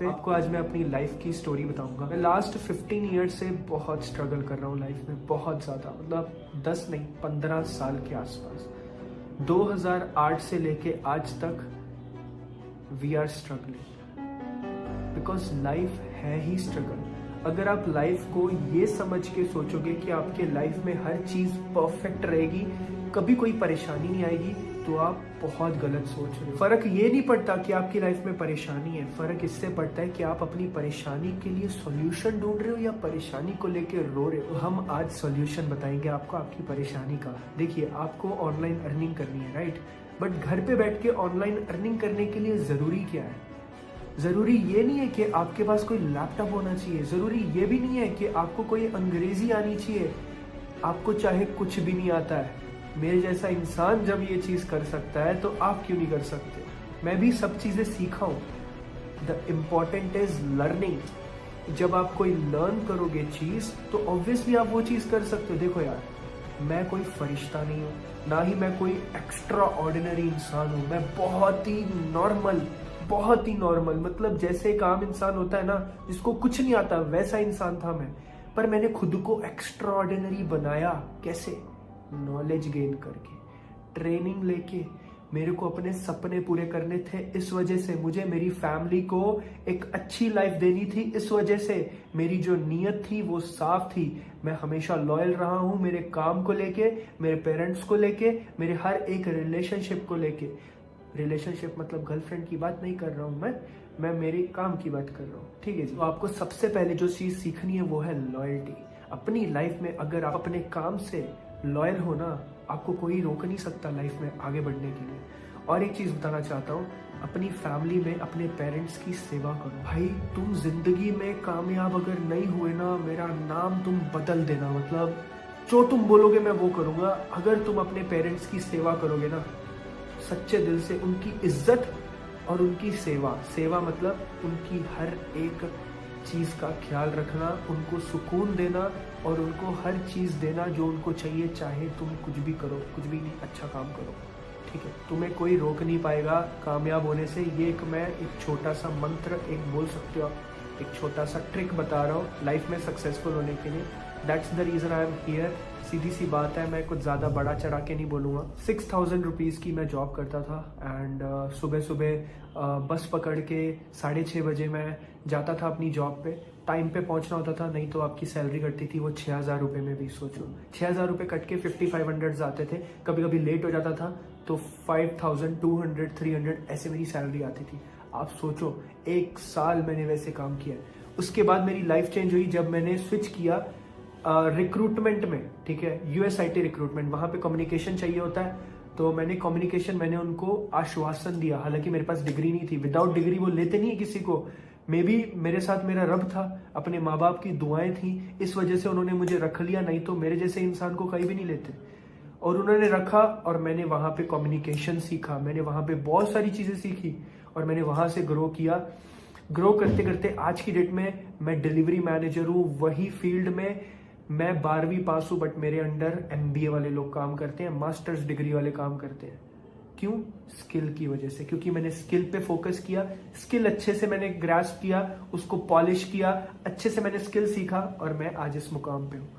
पे आपको आज मैं अपनी लाइफ की स्टोरी बताऊंगा। मैं लास्ट 15 ईयर्स से बहुत स्ट्रगल कर रहा हूँ लाइफ में, बहुत ज़्यादा, मतलब 10 नहीं 15 साल के आसपास। 2008 से लेके आज तक we are struggling, because life है ही स्ट्रगल। अगर आप लाइफ को ये समझ के सोचोगे कि आपके लाइफ में हर चीज़ परफेक्ट रहेगी, कभी कोई परेशानी नहीं आएगी, तो आप बहुत गलत सोच रहे हो। फर्क ये नहीं पड़ता कि आपकी लाइफ में परेशानी है, फर्क इससे पड़ता है कि आप अपनी परेशानी के लिए सॉल्यूशन ढूंढ रहे हो या परेशानी को लेकर रो रहे हो। हम आज सॉल्यूशन बताएंगे आपको आपकी परेशानी का। देखिए, आपको ऑनलाइन अर्निंग करनी है, राइट, बट घर पे बैठ के ऑनलाइन अर्निंग करने के लिए जरूरी क्या है? जरूरी ये नहीं है कि आपके पास कोई लैपटॉप होना चाहिए, जरूरी ये भी नहीं है कि आपको कोई अंग्रेजी आनी चाहिए। आपको चाहे कुछ भी नहीं आता है, मेरे जैसा इंसान जब ये चीज कर सकता है तो आप क्यों नहीं कर सकते? मैं भी सब चीजें सीखा हूं। The important is learning. जब आप कोई लर्न करोगे चीज तो ऑब्वियसली आप वो चीज कर सकते हो। देखो यार, मैं कोई फरिश्ता नहीं हूँ, ना ही मैं कोई एक्स्ट्रा ऑर्डिनरी इंसान हूँ। मैं बहुत ही नॉर्मल, मतलब जैसे एक आम इंसान होता है ना, जिसको कुछ नहीं आता, वैसा इंसान था मैं। पर मैंने खुद को एक्स्ट्रा ऑर्डिनरी बनाया। कैसे? नॉलेज गेन करके, ट्रेनिंग लेके। मेरे को अपने सपने पूरे करने थे, इस वजह से मुझे मेरी फैमिली को एक अच्छी लाइफ देनी थी, इस वजह से मेरी जो नीयत थी वो साफ थी। मैं हमेशा लॉयल रहा हूँ मेरे काम को लेके, मेरे पेरेंट्स को लेके, मेरे हर एक रिलेशनशिप को लेके। रिलेशनशिप मतलब गर्लफ्रेंड की बात नहीं कर रहा हूँ मैं मेरे काम की बात कर रहा हूँ, ठीक है जी। तो आपको सबसे पहले जो चीज़ सीखनी है वो है लॉयल्टी। अपनी लाइफ में अगर आप अपने काम से लॉयल हो ना, आपको कोई रोक नहीं सकता लाइफ में आगे बढ़ने के लिए। और एक चीज़ बताना चाहता हूँ, अपनी फैमिली में अपने पेरेंट्स की सेवा करो। भाई, तुम जिंदगी में कामयाब अगर नहीं हुए ना, मेरा नाम तुम बदल देना, मतलब जो तुम बोलोगे मैं वो करूँगा। अगर तुम अपने पेरेंट्स की सेवा करोगे ना, सच्चे दिल से, उनकी इज्जत और उनकी सेवा मतलब उनकी हर एक चीज़ का ख्याल रखना, उनको सुकून देना और उनको हर चीज़ देना जो उनको चाहिए, चाहे तुम कुछ भी करो, कुछ भी नहीं, अच्छा काम करो, ठीक है। तुम्हें कोई रोक नहीं पाएगा कामयाब होने से। ये मैं एक छोटा सा मंत्र एक बोल सकते हो आप, एक छोटा सा ट्रिक बता रहा हूँ लाइफ में सक्सेसफुल होने के लिए। That's the reason I am here. सीधी सी बात है, मैं कुछ ज़्यादा बड़ा चढ़ा के नहीं बोलूँगा। 6000 रुपीज़ की मैं जॉब करता था एंड सुबह बस पकड़ के 6:30 बजे मैं जाता था अपनी जॉब पे। टाइम पे पहुंचना होता था, नहीं तो आपकी सैलरी कटती थी वो 6000 रुपये में भी। सोचो, 6000 रुपये कट के 5500 आते थे। कभी कभी लेट हो जाता था तो 5200 300 ऐसे मेरी सैलरी आती थी। आप सोचो, 1 साल मैंने वैसे काम किया। उसके बाद मेरी लाइफ चेंज हुई जब मैंने स्विच किया रिक्रूटमेंट में, ठीक है, USIT रिक्रूटमेंट। वहाँ पे कम्युनिकेशन चाहिए होता है, तो मैंने उनको आश्वासन दिया। हालांकि मेरे पास डिग्री नहीं थी, विदाउट डिग्री वो लेते नहीं है किसी को। मे बी मेरे साथ मेरा रब था, अपने माँ बाप की दुआएं थी, इस वजह से उन्होंने मुझे रख लिया, नहीं तो मेरे जैसे इंसान को कहीं भी नहीं लेते। और उन्होंने रखा और मैंने वहाँ पे कम्युनिकेशन सीखा, मैंने वहाँ पे बहुत सारी चीज़ें सीखी और मैंने वहाँ से ग्रो किया। ग्रो करते करते आज की डेट में मैं डिलीवरी मैनेजर हूँ। वही फील्ड में मैं 12वीं पास हूँ, बट मेरे अंडर MBA वाले लोग काम करते हैं, मास्टर्स डिग्री वाले काम करते हैं। क्यों? स्किल की वजह से, क्योंकि मैंने स्किल पे फोकस किया, स्किल अच्छे से मैंने ग्रास्प किया, उसको पॉलिश किया, अच्छे से मैंने स्किल सीखा और मैं आज इस मुकाम पे हूँ।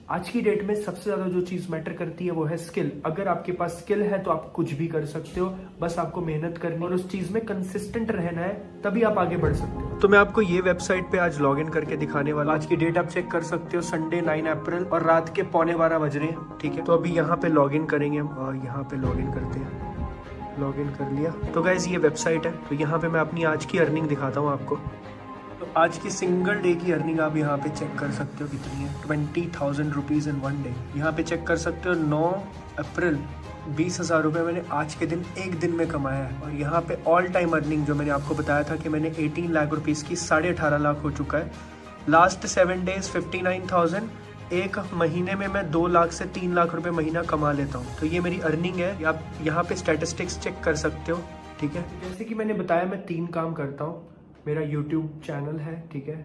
आज की डेट में सबसे ज्यादा जो चीज मैटर करती है वो है स्किल। अगर आपके पास स्किल है तो आप कुछ भी कर सकते हो, बस आपको मेहनत करनी और उस चीज में कंसिस्टेंट रहना है, तभी आप आगे बढ़ सकते हो। तो मैं आपको ये वेबसाइट पे आज लॉग इन करके दिखाने वाला। आज की डेट आप चेक कर सकते हो, संडे 9 अप्रैल और रात के 11:15 बज रहे हैं, ठीक है। तो अभी यहाँ पे लॉग इन करेंगे हम और यहाँ पे लॉग इन करते हैं। लॉग इन कर लिया। तो गाइज ये वेबसाइट है, तो यहाँ पे मैं अपनी आज की अर्निंग दिखाता हूँ आपको। तो आज की सिंगल डे की अर्निंग आप यहाँ पे चेक कर सकते हो कितनी है, 20,000 रुपीज़ इन 1 डे। यहाँ पे चेक कर सकते हो 9 अप्रैल 20,000 रुपये मैंने आज के दिन एक दिन में कमाया है। और यहाँ पे ऑल टाइम अर्निंग जो मैंने आपको बताया था कि मैंने 18 लाख रुपीज़ की 18.5 लाख हो चुका है। Last 7 days 59,000। एक महीने में मैं 2 लाख से 3 लाख रुपए महीना कमा लेता हूँ। तो ये मेरी अर्निंग है, आप यहाँ पे स्टैटिस्टिक्स चेक कर सकते हो, ठीक है। जैसे कि मैंने बताया, मैं 3 काम करता हूँ। मेरा YouTube चैनल है, ठीक है,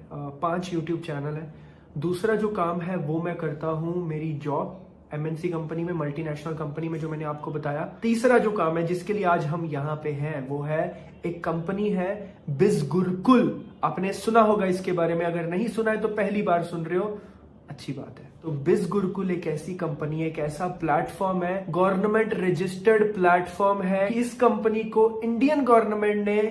5 YouTube चैनल है। दूसरा जो काम है वो मैं करता हूँ मेरी जॉब MNC कंपनी में, मल्टीनेशनल कंपनी में, जो मैंने आपको बताया। तीसरा जो काम है जिसके लिए आज हम यहाँ पे हैं वो है एक कंपनी है बिज़ गुरुकुल। आपने सुना होगा इसके बारे में, अगर नहीं सुना है तो पहली बार सुन रहे हो, अच्छी बात है। तो बिज गुरुकुल एक ऐसी कंपनी है, एक ऐसा प्लेटफॉर्म है, गवर्नमेंट रजिस्टर्ड प्लेटफॉर्म है। इस कंपनी को इंडियन गवर्नमेंट ने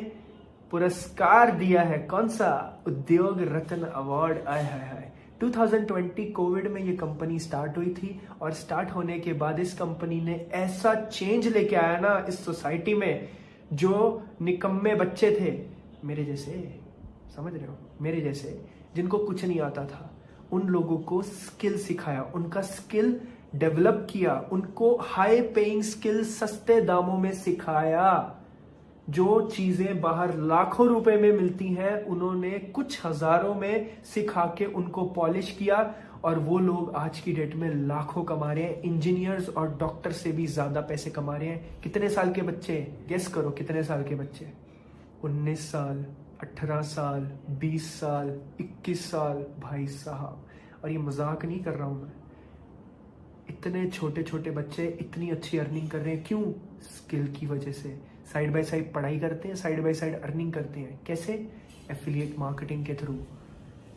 पुरस्कार दिया है, कौन सा? उद्योग रत्न अवार्ड। आय हाय हाय। 2020 कोविड में ये कंपनी स्टार्ट हुई थी और स्टार्ट होने के बाद इस कंपनी ने ऐसा चेंज लेके आया ना इस सोसाइटी में, जो निकम्मे बच्चे थे मेरे जैसे, समझ रहे हो, मेरे जैसे, जिनको कुछ नहीं आता था, उन लोगों को स्किल सिखाया, उनका स्किल डेवलप किया, उनको हाई पेइंग स्किल सस्ते दामों में सिखाया। जो चीजें बाहर लाखों रुपए में मिलती हैं, उन्होंने कुछ हजारों में सिखा के उनको पॉलिश किया, और वो लोग आज की डेट में लाखों कमा रहे हैं। इंजीनियर्स और डॉक्टर से भी ज्यादा पैसे कमा रहे हैं। कितने साल के बच्चे? गेस करो कितने साल के बच्चे? 19 साल, 18 साल, 20 साल, 21 साल, भाई साहब। और ये मजाक नहीं कर रहा हूं मैं, इतने छोटे छोटे बच्चे इतनी अच्छी अर्निंग कर रहे हैं। क्यों? स्किल की वजह से। साइड बाय साइड पढ़ाई करते हैं, साइड बाय साइड अर्निंग करते हैं। कैसे? एफिलिएट मार्केटिंग के थ्रू।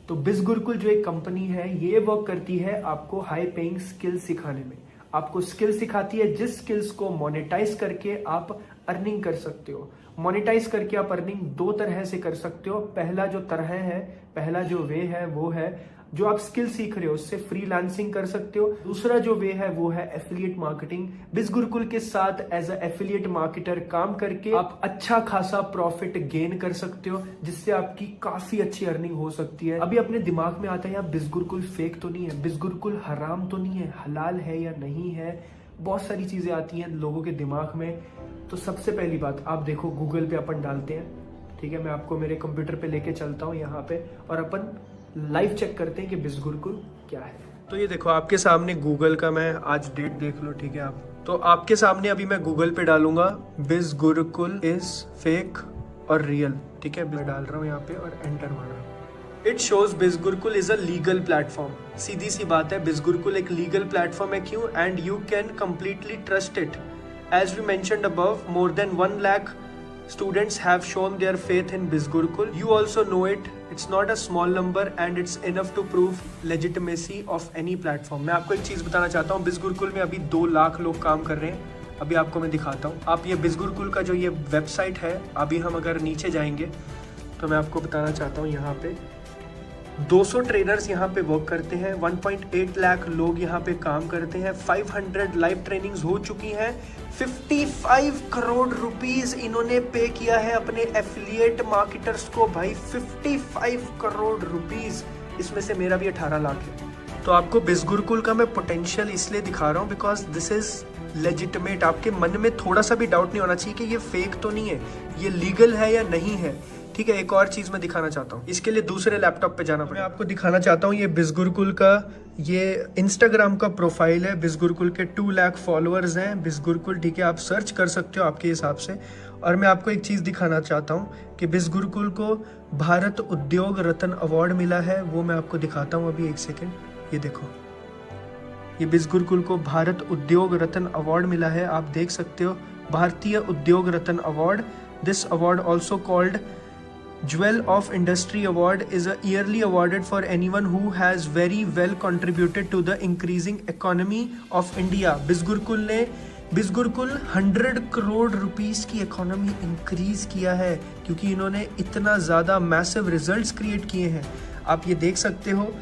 तो बिज गुरुकुल जो एक कंपनी है, ये वर्क करती है आपको हाई पेइंग स्किल सिखाने में। आपको स्किल सिखाती है, जिस स्किल्स को मोनेटाइज करके आप अर्निंग कर सकते हो। मोनेटाइज करके आप अर्निंग दो तरह से कर सकते हो। पहला जो तरह है, पहला जो वे है, वो है जो आप स्किल सीख रहे हो उससे फ्रीलांसिंग कर सकते हो। दूसरा जो वे है वो है एफिलिएट मार्केटिंग। बिज गुरुकुल के साथ एज अ एफिलिएट मार्केटर काम करके आप अच्छा खासा प्रॉफिट गेन कर सकते हो, जिससे आपकी काफी अच्छी अर्निंग हो सकती है। अभी अपने दिमाग में आता है यार, बिज गुरुकुल फेक तो नहीं है, बिज गुरुकुल हराम तो नहीं है, हलाल है या नहीं है, बहुत सारी चीजें आती हैं लोगों के दिमाग में। तो सबसे पहली बात, आप देखो गूगल पे अपन डालते हैं, ठीक है, मैं आपको मेरे कंप्यूटर पे लेके चलता हूँ यहाँ पे, और अपन लाइव चेक करते हैं कि बिज गुरुकुल क्या है। तो ये देखो आपके सामने गूगल का, मैं आज डेट देख लो, ठीक है आप। तो आपके सामने अभी मैं गूगल पे डालूंगा बिज गुरुकुल इज फेक और रियल, ठीक है, मैं डाल रहा हूँ यहाँ पे और एंटर मारा। It shows Biz Gurukul is a legal platform. सीधी सी बात है, बिज गुरुकुल एक लीगल प्लेटफॉर्म है। क्यों? And you can completely trust it. As we mentioned above, more than 1 lakh students have shown their faith in Biz Gurukul. You also know it. It's not a small number and it's enough to prove legitimacy of any platform. मैं आपको एक चीज बताना चाहता हूँ, बिज गुरुकुल में अभी 2 लाख लोग काम कर रहे हैं। अभी आपको मैं दिखाता हूँ। आप ये बिज गुरुकुल का जो ये वेबसाइट है, अभी हम अगर नीचे जाएंगे तो मैं आपको बताना चाहता हूँ, यहाँ पे 200 ट्रेनर्स यहाँ पे वर्क करते हैं, 1.8 लाख लोग यहाँ पे काम करते हैं, 500 लाइव ट्रेनिंग्स हो चुकी हैं, 55 करोड़ रुपीस इन्होंने पे किया है अपने एफिलिएट मार्केटर्स को। भाई 55 करोड़ रुपीस, इसमें से मेरा भी 18 लाख है। तो आपको बिज गुरुकुल का मैं पोटेंशियल इसलिए दिखा रहा हूँ बिकॉज दिस इज लेजिटिमेट। आपके मन में थोड़ा सा भी डाउट नहीं होना चाहिए कि ये फेक तो नहीं है, ये लीगल है या नहीं है, ठीक है। एक और चीज मैं दिखाना चाहता हूँ, इसके लिए दूसरे लैपटॉप पे जाना पड़ेगा। मैं आपको दिखाना चाहता हूँ, ये बिज गुरुकुल का ये इंस्टाग्राम का प्रोफाइल है। बिज गुरुकुल के 2 लाख फॉलोअर्स हैं बिज गुरुकुल, ठीक है, आप सर्च कर सकते हो आपके हिसाब से। और मैं आपको एक चीज दिखाना चाहता हूँ कि बिज गुरुकुल को भारत उद्योग रत्न अवार्ड मिला है, वो मैं आपको दिखाता हूँ अभी, 1 सेकेंड। ये देखो, ये बिज गुरुकुल को भारत उद्योग रत्न अवार्ड मिला है, आप देख सकते हो, Bharatiya Udyog Ratna award. This award also called Jewel of Industry Award is a yearly awarded for anyone who has very well contributed to the increasing economy of India. बिज गुरुकुल 100 करोड़ रुपीस की इकोनॉमी इंक्रीज किया है, क्योंकि इन्होंने इतना ज़्यादा मैसिव रिजल्ट्स क्रिएट किए हैं। आप ये देख सकते हो,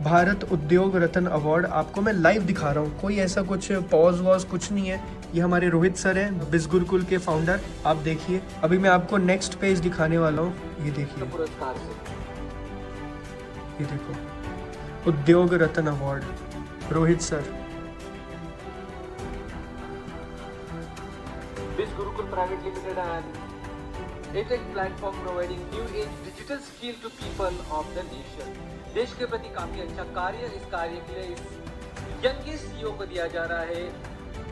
भारत उद्योग रत्न अवार्ड आपको मैं लाइव दिखा रहा हूँ, कोई ऐसा कुछ पॉज वॉज कुछ नहीं है। ये हमारे रोहित सर हैं, बिज गुरुकुल के फाउंडर। आप देखिए, अभी मैं आपको नेक्स्ट पेज दिखाने वाला हूँ, ये देखिए, ये देखो, Udyog Ratna award, Rohit sir. Biz Gurukul Private Limited and EdTech platform providing new age digital skill to people of the nation. देश के प्रति काफी अच्छा कार्य, इस कार्य के लिए इस यंगेस्ट सीईओ को दिया जा रहा है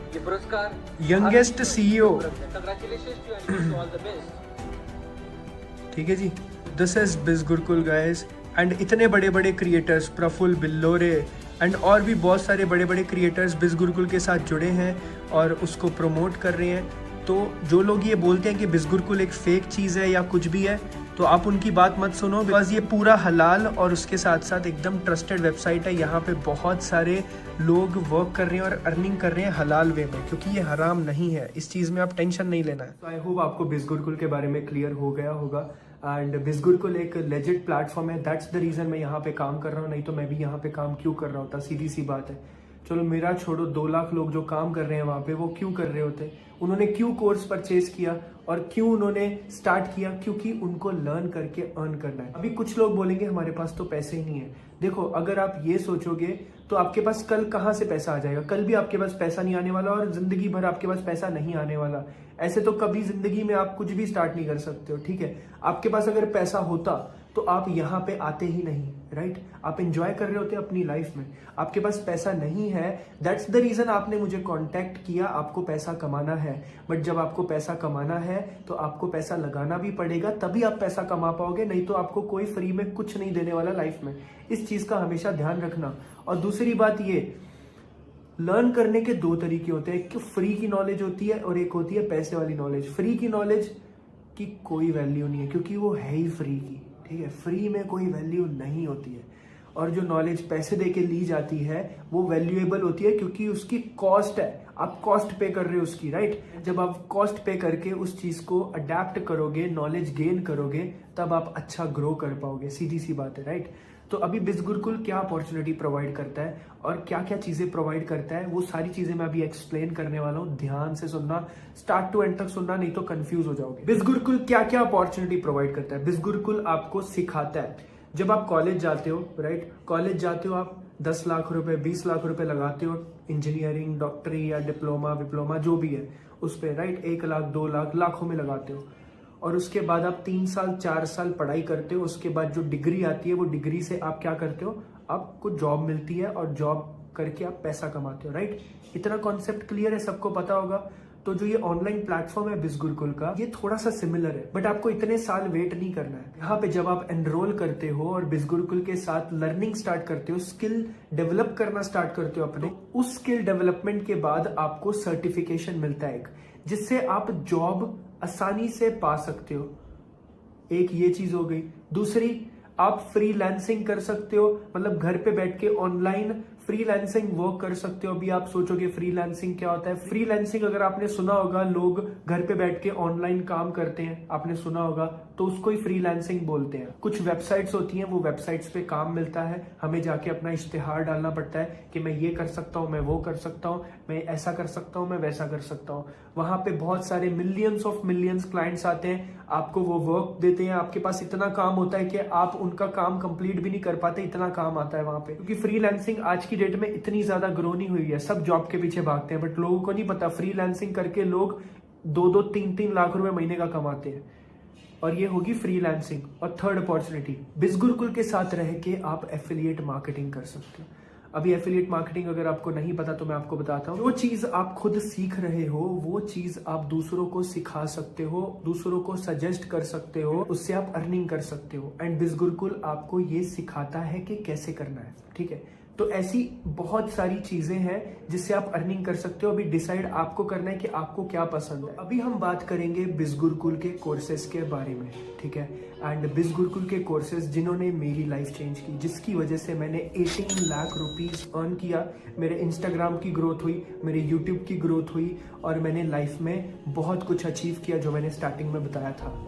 ये पुरस्कार। Youngest CEO, congratulations to and wish you all the best. ठीक है जी, दिस इज बिज गुरुकुल गाइस। एंड इतने बड़े बड़े क्रिएटर्स, प्रफुल्ल बिल्लोरे एंड और भी बहुत सारे बड़े बड़े क्रिएटर्स बिज गुरुकुल के साथ जुड़े हैं और उसको प्रमोट कर रहे हैं। तो जो लोग ये बोलते हैं कि बिज गुरुकुल एक फेक चीज़ है या कुछ भी है, तो आप उनकी बात मत सुनो, बिकॉज ये पूरा हलाल और उसके साथ साथ एकदम ट्रस्टेड वेबसाइट है। यहाँ पे बहुत सारे लोग वर्क कर रहे हैं और अर्निंग कर रहे हैं हलाल वे में, क्योंकि ये हराम नहीं है। इस चीज़ में आप टेंशन नहीं लेना है। आई होप आपको बिज़गुरुकुल के बारे में क्लियर हो गया होगा। एंड बिज़गुरुकुल एक लेजिट प्लेटफॉर्म है, दैट्स द रीज़न मैं यहाँ पे काम कर रहा हूँ, नहीं तो मैं भी यहाँ पे काम क्यों कर रहा होता, सीधी सी बात है। चलो मेरा छोड़ो, 2 लाख लोग जो काम कर रहे हैं वहाँ पे, वो क्यों कर रहे होते, उन्होंने क्यों कोर्स परचेज किया और क्यों उन्होंने स्टार्ट किया, क्योंकि उनको लर्न करके अर्न करना है। अभी कुछ लोग बोलेंगे हमारे पास तो पैसे ही नहीं है। देखो, अगर आप ये सोचोगे तो आपके पास कल कहाँ से पैसा आ जाएगा, कल भी आपके पास पैसा नहीं आने वाला और जिंदगी भर आपके पास पैसा नहीं आने वाला। ऐसे तो कभी जिंदगी में आप कुछ भी स्टार्ट नहीं कर सकते हो, ठीक है। आपके पास अगर पैसा होता तो आप यहाँ पे आते ही नहीं, राइट। आप एंजॉय कर रहे होते अपनी लाइफ में। आपके पास पैसा नहीं है, दैट्स द रीजन आपने मुझे कांटेक्ट किया। आपको पैसा कमाना है, बट जब आपको पैसा कमाना है तो आपको पैसा लगाना भी पड़ेगा, तभी आप पैसा कमा पाओगे, नहीं तो आपको कोई फ्री में कुछ नहीं देने वाला लाइफ में। इस चीज का हमेशा ध्यान रखना। और दूसरी बात ये, लर्न करने के 2 तरीके होते हैं, एक फ्री की नॉलेज होती है और एक होती है पैसे वाली नॉलेज। फ्री की नॉलेज की कोई वैल्यू नहीं है, क्योंकि वो है ही फ्री की, ठीक है। फ्री में कोई वैल्यू नहीं होती है। और जो नॉलेज पैसे दे के ली जाती है वो वैल्यूएबल होती है, क्योंकि उसकी कॉस्ट है, आप कॉस्ट पे कर रहे हो उसकी, राइट। जब आप कॉस्ट पे करके उस चीज को अडेप्ट करोगे, नॉलेज गेन करोगे, तब आप अच्छा ग्रो कर पाओगे, सीधी सी बात है, राइट। तो अभी बिज़गुरुकुल क्या अपॉर्चुनिटी प्रोवाइड करता है और क्या क्या चीजें प्रोवाइड करता है, वो सारी चीजें मैं अभी एक्सप्लेन करने वाला हूँ। ध्यान से सुनना, स्टार्ट टू एंड तक सुनना, नहीं तो कंफ्यूज हो जाओगे। बिज़गुरुकुल क्या क्या अपॉर्चुनिटी प्रोवाइड करता है। बिज़गुरुकुल आपको सिखाता है, जब आप कॉलेज जाते हो, राइट, कॉलेज जाते हो आप 10 लाख रुपए 20 लाख रुपए लगाते हो इंजीनियरिंग, डॉक्टरी या डिप्लोमा जो भी है उस पर, राइट। 1 लाख 2 लाख लाखों में लगाते हो और उसके बाद आप 3 साल 4 साल पढ़ाई करते हो। उसके बाद जो डिग्री आती है, वो डिग्री से आप क्या करते हो, आपको जॉब मिलती है और जॉब करके आप पैसा कमाते हो, राइट। इतना कॉन्सेप्ट क्लियर है, सबको पता होगा। तो जो ये ऑनलाइन प्लेटफॉर्म है बिज़गुरुकुल का, ये थोड़ा सा सिमिलर है, बट आपको इतने साल वेट नहीं करना है। यहाँ पे जब आप एनरोल करते हो और बिज़गुरुकुल के साथ लर्निंग स्टार्ट करते हो, स्किल डेवलप करना स्टार्ट करते हो अपने, उस स्किल डेवलपमेंट के बाद आपको सर्टिफिकेशन मिलता है एक, जिससे आप जॉब आसानी से पा सकते हो। एक ये चीज हो गई। दूसरी, आप फ्रीलांसिंग कर सकते हो, मतलब घर पे बैठ के ऑनलाइन फ्रीलांसिंग वर्क कर सकते हो। अभी आप सोचोगे फ्रीलांसिंग क्या होता है। फ्रीलांसिंग अगर आपने सुना होगा, लोग घर पे बैठ के ऑनलाइन काम करते हैं, आपने सुना होगा, तो उसको ही फ्रीलांसिंग बोलते हैं। कुछ वेबसाइट्स होती हैं, वो वेबसाइट्स पे काम मिलता है, हमें जाके अपना इश्तिहार डालना पड़ता है कि मैं ये कर सकता हूँ, मैं वो कर सकता हूँ, मैं ऐसा कर सकता हूँ, मैं वैसा कर सकता हूँ। वहां पे बहुत सारे मिलियंस क्लाइंट्स आते हैं, आपको वो वर्क देते हैं। आपके पास इतना काम होता है कि आप उनका काम कंप्लीट भी नहीं कर पाते, इतना काम आता है वहां पे। क्योंकि फ्रीलांसिंग आज की डेट में इतनी ज्यादा ग्रो नहीं हुई है, सब जॉब के पीछे भागते हैं, बट लोगों को नहीं पता फ्रीलांसिंग करके लोग 2-2, 3-3 लाख रुपए महीने का कमाते हैं। और ये होगी फ्रीलांसिंग। और थर्ड अपॉर्चुनिटी, बिज़गुरुकुल के साथ रह के आप एफिलिएट मार्केटिंग कर सकते हो। अभी एफिलिएट मार्केटिंग अगर आपको नहीं पता तो मैं आपको बताता हूँ। जो चीज आप खुद सीख रहे हो, वो चीज आप दूसरों को सिखा सकते हो, दूसरों को सजेस्ट कर सकते हो, उससे आप अर्निंग कर सकते हो। एंड बिज़गुरुकुल आपको ये सिखाता है कि कैसे करना है, ठीक है। तो ऐसी बहुत सारी चीजें हैं जिससे आप अर्निंग कर सकते हो। अभी डिसाइड आपको करना है कि आपको क्या पसंद है। अभी हम बात करेंगे बिज़गुरुकुल के कोर्सेज के बारे में, ठीक है। एंड बिज़गुरुकुल के कोर्सेज जिन्होंने मेरी लाइफ चेंज की, जिसकी वजह से मैंने 18 लाख रुपीस अर्न किया, मेरे इंस्टाग्राम की ग्रोथ हुई, मेरे यूट्यूब की ग्रोथ हुई, और मैंने लाइफ में बहुत कुछ अचीव किया जो मैंने स्टार्टिंग में बताया था।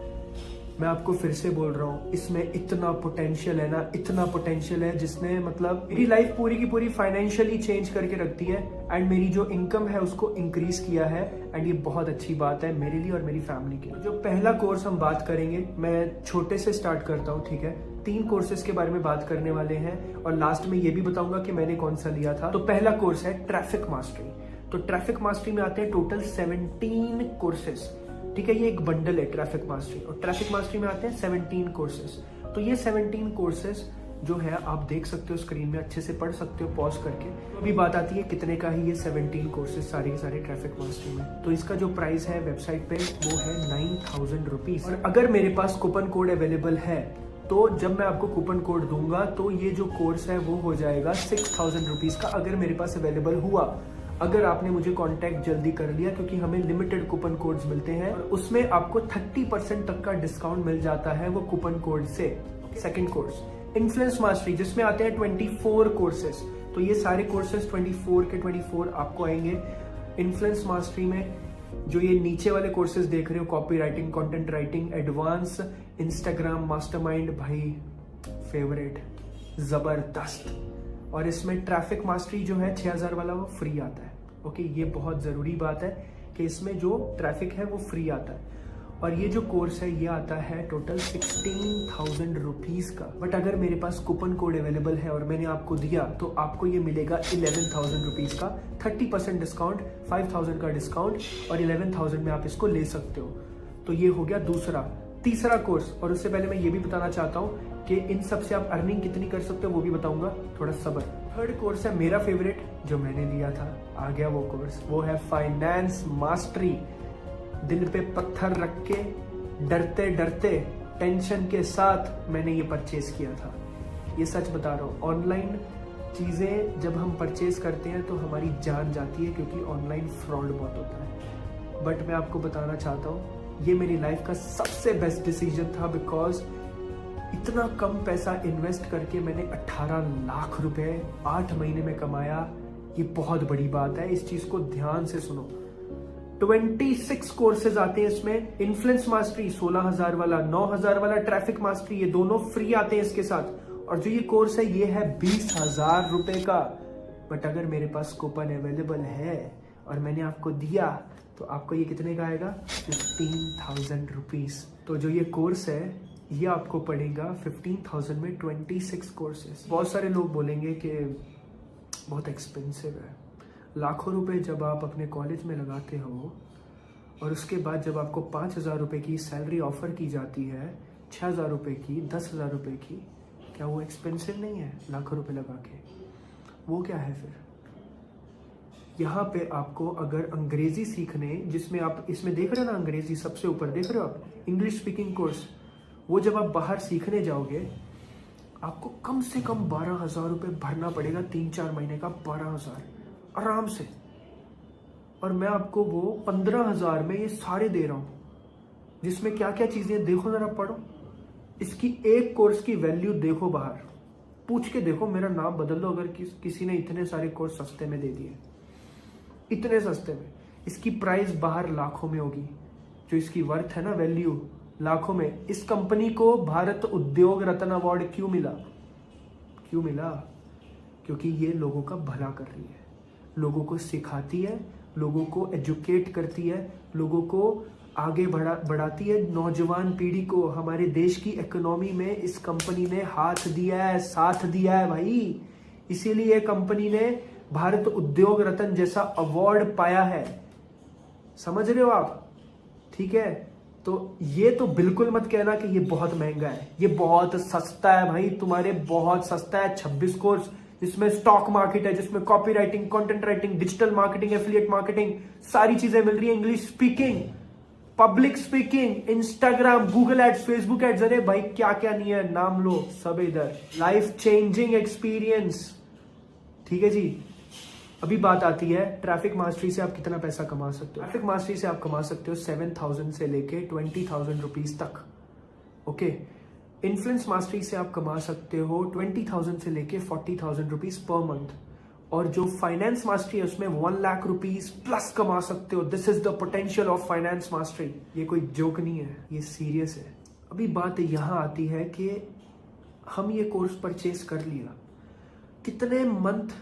मैं आपको फिर से बोल रहा हूँ, इसमें इतना पोटेंशियल है ना, इतना पोटेंशियल है, जिसने मतलब मेरी लाइफ पूरी की पूरी फाइनेंशियली चेंज करके रखती है। एंड मेरी जो इनकम है उसको इंक्रीज किया है। एंड ये बहुत अच्छी बात है मेरे लिए और मेरी फैमिली के लिए। जो पहला कोर्स हम बात करेंगे, मैं छोटे से स्टार्ट करता हूँ, ठीक है। 3 कोर्सेज के बारे में बात करने वाले हैं और लास्ट में ये भी बताऊंगा कि मैंने कौन सा लिया था। तो पहला कोर्स है ट्रैफिक मास्टरी। तो ट्रैफिक मास्टरी में आते हैं टोटल 17 कोर्सेज, ठीक है। ये एक बंडल है ट्रैफिक मास्टरी, और ट्रैफिक मास्टरी में आते हैं 17 कोर्सेज। तो ये 17 कोर्सेज जो है आप देख सकते हो स्क्रीन में, अच्छे से पढ़ सकते हो पॉज करके। तो अभी बात आती है कितने का है ये 17 कोर्सेज सारे के सारे ट्रैफिक मास्टरी में। तो इसका जो प्राइस है वेबसाइट पे वो है 9,000 रुपीज। और अगर मेरे पास कूपन कोड अवेलेबल है तो जब मैं आपको कूपन कोड दूंगा तो ये जो कोर्स है वो हो जाएगा 6,000 रुपीज का, अगर मेरे पास अवेलेबल हुआ। अगर आपने मुझे कांटेक्ट जल्दी कर लिया, क्योंकि हमें लिमिटेड कूपन कोड्स मिलते हैं और उसमें आपको 30% तक का डिस्काउंट मिल जाता है वो कूपन कोड से। सेकंड कोर्स इन्फ्लुएंस मास्टरी, जिसमें आते हैं 24 कोर्सेस। तो ये सारे कोर्सेस 24 के 24 आपको आएंगे। इन्फ्लुएंस मास्टरी में जो ये नीचे वाले कोर्सेज देख रहे हो, copy writing, content writing, advance, Instagram mastermind, भाई फेवरेट, जबरदस्त। और इसमें ट्रैफिक मास्टरी जो है 6000 वाला वो फ्री आता है। ओके, ये बहुत जरूरी बात है कि इसमें जो ट्रैफिक है वो फ्री आता है। और ये जो कोर्स है ये आता है टोटल 16,000 रुपीज का। बट अगर मेरे पास कूपन कोड अवेलेबल है और मैंने आपको दिया तो आपको ये मिलेगा 11,000 रुपीज का, 30% डिस्काउंट, 5,000 का डिस्काउंट, और 11,000 में आप इसको ले सकते हो। तो ये हो गया दूसरा। तीसरा कोर्स, और उससे पहले मैं ये भी बताना चाहता हूँ कि इन सब से आप अर्निंग कितनी कर सकते हो वो भी बताऊंगा, थोड़ा सब्र। थर्ड कोर्स है मेरा फेवरेट जो मैंने लिया था, आ गया वो कोर्स, वो है फाइनेंस मास्टरी। दिल पे पत्थर रख के, डरते डरते, टेंशन के साथ मैंने ये परचेज किया था। ये सच बता रहा हूँ, ऑनलाइन चीजें जब हम परचेज करते हैं तो हमारी जान जाती है, क्योंकि ऑनलाइन फ्रॉड बहुत होता है। बट मैं आपको बताना चाहता हूँ ये मेरी लाइफ का सबसे बेस्ट डिसीजन था, बिकॉज इतना कम पैसा इन्वेस्ट करके मैंने 18 लाख रुपए 8 महीने में कमाया। ये बहुत बड़ी बात है, इस चीज को ध्यान से सुनो। 26 कोर्सेज आते हैं इसमें। इन्फ्लुएंस मास्टरी 16,000 वाला, 9,000 वाला ट्रैफिक मास्टरी, ये दोनों फ्री आते हैं इसके साथ। और जो ये कोर्स है ये है 20,000 रुपए का। बट अगर मेरे पास कूपन अवेलेबल है और मैंने आपको दिया तो आपको ये कितने का आएगा, 15,000 रुपीज। तो जो ये कोर्स है ये आपको पड़ेगा 15,000 में 26 कोर्सेज। बहुत सारे लोग बोलेंगे कि बहुत एक्सपेंसिव है। लाखों रुपए जब आप अपने कॉलेज में लगाते हो और उसके बाद जब आपको 5,000 रुपए की सैलरी ऑफर की जाती है, 6,000 रुपए की, 10,000 रुपए की, क्या वो एक्सपेंसिव नहीं है? लाखों रुपए लगा के वो क्या है फिर? यहाँ पे आपको अगर अंग्रेजी सीखने, जिसमें आप इसमें देख रहे हो ना, अंग्रेजी सबसे ऊपर देख रहे हो आप, इंग्लिश स्पीकिंग कोर्स, वो जब आप बाहर सीखने जाओगे आपको कम से कम 12,000 रुपए भरना पड़ेगा, 3-4 महीने का 12,000 आराम से। और मैं आपको वो 15,000 में ये सारे दे रहा हूँ, जिसमें क्या क्या चीजें, देखो जरा, पढ़ो इसकी एक कोर्स की वैल्यू देखो, बाहर पूछ के देखो, मेरा नाम बदल दो अगर किसी ने इतने सारे कोर्स सस्ते में दे दिए, इतने सस्ते में। इसकी प्राइस बाहर लाखों में होगी, जो इसकी वर्थ है ना, वैल्यू लाखों में। इस कंपनी को भारत उद्योग रत्न अवार्ड क्यों मिला? क्योंकि ये लोगों का भला कर रही है, लोगों को सिखाती है, लोगों को एजुकेट करती है, लोगों को आगे बढ़ाती है, नौजवान पीढ़ी को। हमारे देश की इकोनॉमी में इस कंपनी ने हाथ दिया है, साथ दिया है भाई। इसीलिए कंपनी ने भारत उद्योग रत्न जैसा अवार्ड पाया है, समझ रहे हो आप? ठीक है, तो ये तो बिल्कुल मत कहना कि ये बहुत महंगा है, ये बहुत सस्ता है भाई, तुम्हारे बहुत सस्ता है। 26 कोर्स, जिसमें स्टॉक मार्केट है, जिसमें copy writing, content writing, digital marketing, affiliate marketing, सारी चीजें मिल रही है। English speaking, public speaking, Instagram, Google ads, Facebook ads, अरे भाई क्या क्या नहीं है, नाम लो, सब इधर। Life changing experience. ठीक है जी, अभी बात आती है ट्रैफिक मास्टरी से आप कितना पैसा कमा सकते हो। ट्रैफिक मास्टरी से आप कमा सकते हो 7,000 से लेके 20,000 रुपीज तक। ओके, इन्फ्लुएंस मास्टरी से आप कमा सकते हो 20,000 से लेके 40,000 रुपीज पर मंथ। और जो फाइनेंस मास्टरी है उसमें 1 लाख रुपीज प्लस कमा सकते हो। This is the potential of finance mastery. ये कोई जोक नहीं है, ये सीरियस है। अभी बात यहाँ आती है कि हम ये कोर्स परचेज कर लिया, कितने मंथ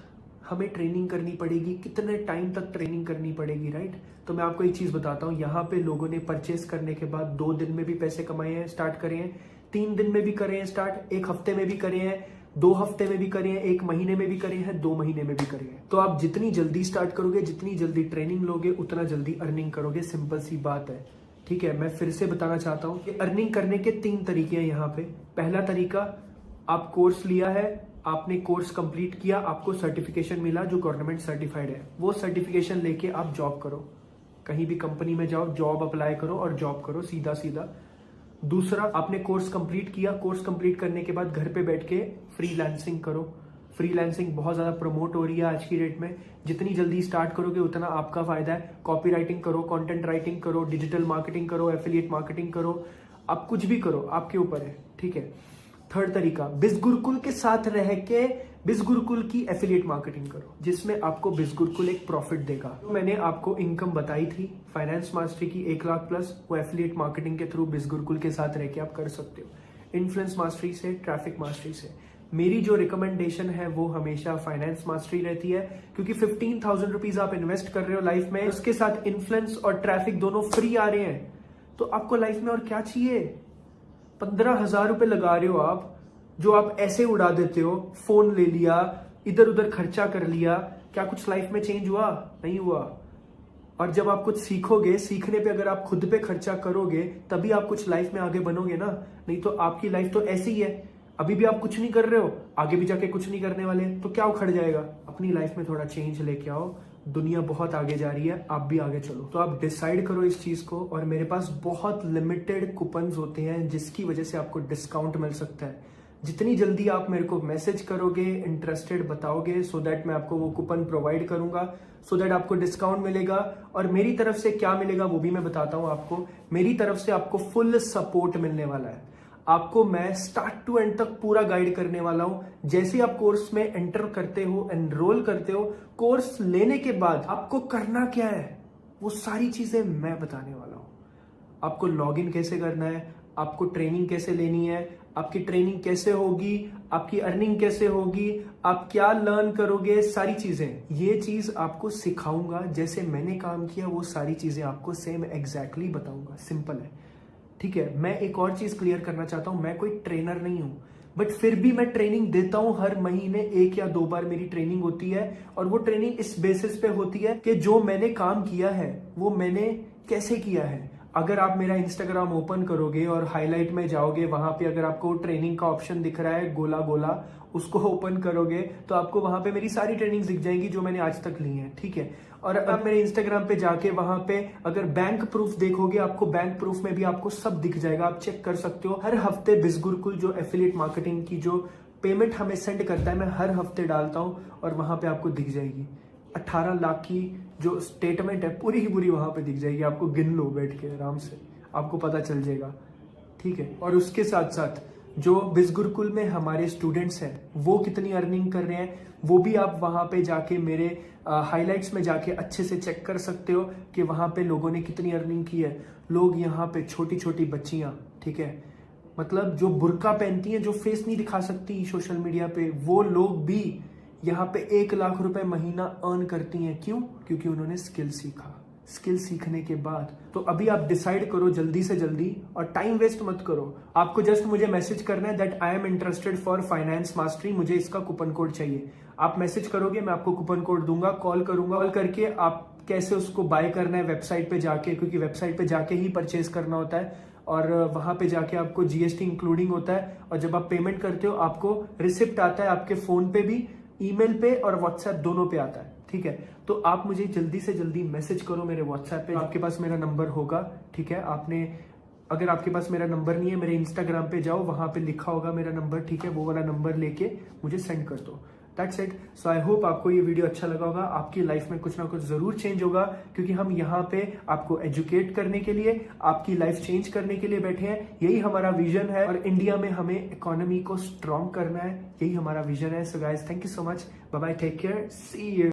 हमें ट्रेनिंग करनी पड़ेगी, कितने टाइम तक ट्रेनिंग करनी पड़ेगी, राइट? तो मैं आपको एक चीज बताता हूँ, यहाँ पे लोगों ने परचेस करने के बाद 2 दिन में भी पैसे कमाए हैं, स्टार्ट करे हैं, 3 दिन में भी करे हैं स्टार्ट, 1 हफ्ते में भी करे हैं, 2 हफ्ते में भी करे हैं, 1 महीने में भी करे हैं, 2 महीने में भी करे हैं। तो आप जितनी जल्दी स्टार्ट करोगे, जितनी जल्दी ट्रेनिंग लोगे, उतना जल्दी अर्निंग करोगे। सिंपल सी बात है, ठीक है? मैं फिर से बताना चाहता हूँ कि अर्निंग करने के 3 तरीके हैं यहाँ पे। पहला तरीका, आप कोर्स लिया है, आपने कोर्स कंप्लीट किया, आपको सर्टिफिकेशन मिला जो गवर्नमेंट सर्टिफाइड है, वो सर्टिफिकेशन लेके आप जॉब करो, कहीं भी कंपनी में जाओ, जॉब अप्लाई करो और जॉब करो, सीधा सीधा। दूसरा, आपने कोर्स कंप्लीट किया, कोर्स कंप्लीट करने के बाद घर पे बैठ के फ्रीलांसिंग करो, फ्रीलांसिंग बहुत ज़्यादा प्रमोट हो रही है आज की डेट में। जितनी जल्दी स्टार्ट करोगे उतना आपका फायदा है। कॉपी राइटिंग करो, कंटेंट राइटिंग करो, डिजिटल मार्केटिंग करो, एफिलिएट मार्केटिंग करो, आप कुछ भी करो, आपके ऊपर है, ठीक है। थर्ड तरीका, बिज़गुरुकुल के साथ रह के बिज़गुरुकुल की एफिलिएट मार्केटिंग करो, जिसमें आपको बिज़गुरुकुल एक प्रॉफिट देगा। मैंने आपको इनकम बताई थी फाइनेंस मास्टरी की 1 लाख प्लस, वो एफिलिएट मार्केटिंग के थ्रू बिज़गुरुकुल के साथ रह के आप कर सकते हो। इन्फ्लुएंस मास्टरी से, ट्रैफिक मास्टरी से मेरी जो रिकमेंडेशन है वो हमेशा फाइनेंस मास्टरी रहती है, क्योंकि 15,000 रुपीज आप इन्वेस्ट कर रहे हो लाइफ में, उसके साथ इन्फ्लुएंस और ट्रैफिक दोनों फ्री आ रहे हैं, तो आपको लाइफ में और क्या चाहिए। 15,000 रुपए लगा रहे हो आप, जो आप ऐसे उड़ा देते हो, फोन ले लिया, इधर उधर खर्चा कर लिया, क्या कुछ लाइफ में चेंज हुआ? नहीं हुआ। और जब आप कुछ सीखोगे, सीखने पे अगर आप खुद पे खर्चा करोगे तभी आप कुछ लाइफ में आगे बनोगे ना, नहीं तो आपकी लाइफ तो ऐसी ही है। अभी भी आप कुछ नहीं कर रहे हो, आगे भी जाके कुछ नहीं करने वाले, तो क्या उखड़ जाएगा। अपनी लाइफ में थोड़ा चेंज लेके आओ, दुनिया बहुत आगे जा रही है, आप भी आगे चलो। तो आप डिसाइड करो इस चीज को, और मेरे पास बहुत लिमिटेड कूपन्स होते हैं जिसकी वजह से आपको डिस्काउंट मिल सकता है। जितनी जल्दी आप मेरे को मैसेज करोगे, इंटरेस्टेड बताओगे, सो दैट मैं आपको वो कूपन प्रोवाइड करूंगा, सो दैट आपको डिस्काउंट मिलेगा। और मेरी तरफ से क्या मिलेगा वो भी मैं बताता हूं आपको। मेरी तरफ से आपको फुल सपोर्ट मिलने वाला है। आपको मैं स्टार्ट टू एंड तक पूरा गाइड करने वाला हूं। जैसे ही आप कोर्स में एंटर करते हो, एनरोल करते हो, कोर्स लेने के बाद आपको करना क्या है वो सारी चीजें मैं बताने वाला हूं। आपको लॉगिन कैसे करना है, आपको ट्रेनिंग कैसे लेनी है, आपकी ट्रेनिंग कैसे होगी, आपकी अर्निंग कैसे होगी, आप क्या लर्न करोगे, सारी चीजें, ये चीज आपको सिखाऊंगा। जैसे मैंने काम किया वो सारी चीजें आपको सेम एग्जैक्टली बताऊंगा। सिंपल है, ठीक है। मैं एक और चीज क्लियर करना चाहता हूं, मैं कोई ट्रेनर नहीं हूं, बट फिर भी मैं ट्रेनिंग देता हूं। हर महीने 1 या 2 बार मेरी ट्रेनिंग होती है, और वो ट्रेनिंग इस बेसिस पे होती है कि जो मैंने काम किया है वो मैंने कैसे किया है। अगर आप मेरा इंस्टाग्राम ओपन करोगे और हाईलाइट में जाओगे, वहां पे अगर आपको ट्रेनिंग का ऑप्शन दिख रहा है गोला गोला, उसको ओपन करोगे तो आपको वहां पे मेरी सारी ट्रेनिंग दिख जाएंगी जो मैंने आज तक ली है, ठीक है। और अब मेरे इंस्टाग्राम पे जाके वहां पे अगर बैंक प्रूफ देखोगे, आपको बैंक प्रूफ में भी आपको सब दिख जाएगा, आप चेक कर सकते हो। हर हफ्ते बिज़गुरुकुल जो एफिलिएट मार्केटिंग की जो पेमेंट हमें सेंड करता है, मैं हर हफ्ते डालता हूं, और वहां पे आपको दिख जाएगी 18 लाख की जो स्टेटमेंट है पूरी की पूरी वहां पे दिख जाएगी। आपको गिन लो बैठ के आराम से, आपको पता चल जाएगा, ठीक है। और उसके साथ साथ जो बिज़गुरुकुल में हमारे स्टूडेंट्स हैं वो कितनी अर्निंग कर रहे हैं वो भी आप वहां पे जाके मेरे हाइलाइट्स में जाके अच्छे से चेक कर सकते हो कि वहां पे लोगों ने कितनी अर्निंग की है। लोग यहाँ पे छोटी छोटी बच्चियां, ठीक है, मतलब जो बुर्का पहनती हैं, जो फेस नहीं दिखा सकती सोशल मीडिया पे, वो लोग भी यहाँ पे 1 लाख रुपए महीना अर्न करती हैं। क्यों? क्योंकि उन्होंने स्किल सीखा। स्किल सीखने के बाद तो अभी आप डिसाइड करो जल्दी से जल्दी, और टाइम वेस्ट मत करो। आपको जस्ट मुझे मैसेज करना है that I am interested for finance mastery, मुझे इसका कूपन कोड चाहिए। आप मैसेज करोगे, मैं आपको कूपन कोड दूंगा। कॉल करूंगा, कॉल करके आप कैसे उसको बाय करना है वेबसाइट पे जाके, क्योंकि वेबसाइट पे जाके ही परचेज करना होता है, और वहां पे जाके आपको जीएसटी इंक्लूडिंग होता है। और जब आप पेमेंट करते हो आपको रिसिप्ट आता है, आपके फोन पे भी, ईमेल पे और व्हाट्सएप दोनों पे आता है, ठीक है। तो आप मुझे जल्दी से जल्दी मैसेज करो मेरे व्हाट्सएप पे, आपके पास मेरा नंबर होगा, ठीक है। आपने अगर आपके पास मेरा नंबर नहीं है, मेरे इंस्टाग्राम पे जाओ, वहां पे लिखा होगा मेरा नंबर, ठीक है। वो वाला नंबर लेके मुझे सेंड कर दो। That's it. So I hope आपको ये वीडियो अच्छा लगा होगा। आपकी लाइफ में कुछ ना कुछ जरूर चेंज होगा, क्योंकि हम यहाँ पे आपको एजुकेट करने के लिए, आपकी लाइफ चेंज करने के लिए बैठे हैं। यही हमारा विजन है, और इंडिया में हमें इकोनॉमी को स्ट्रॉन्ग करना है, यही हमारा विजन है। So guys, thank you so much, bye bye, take care, see you.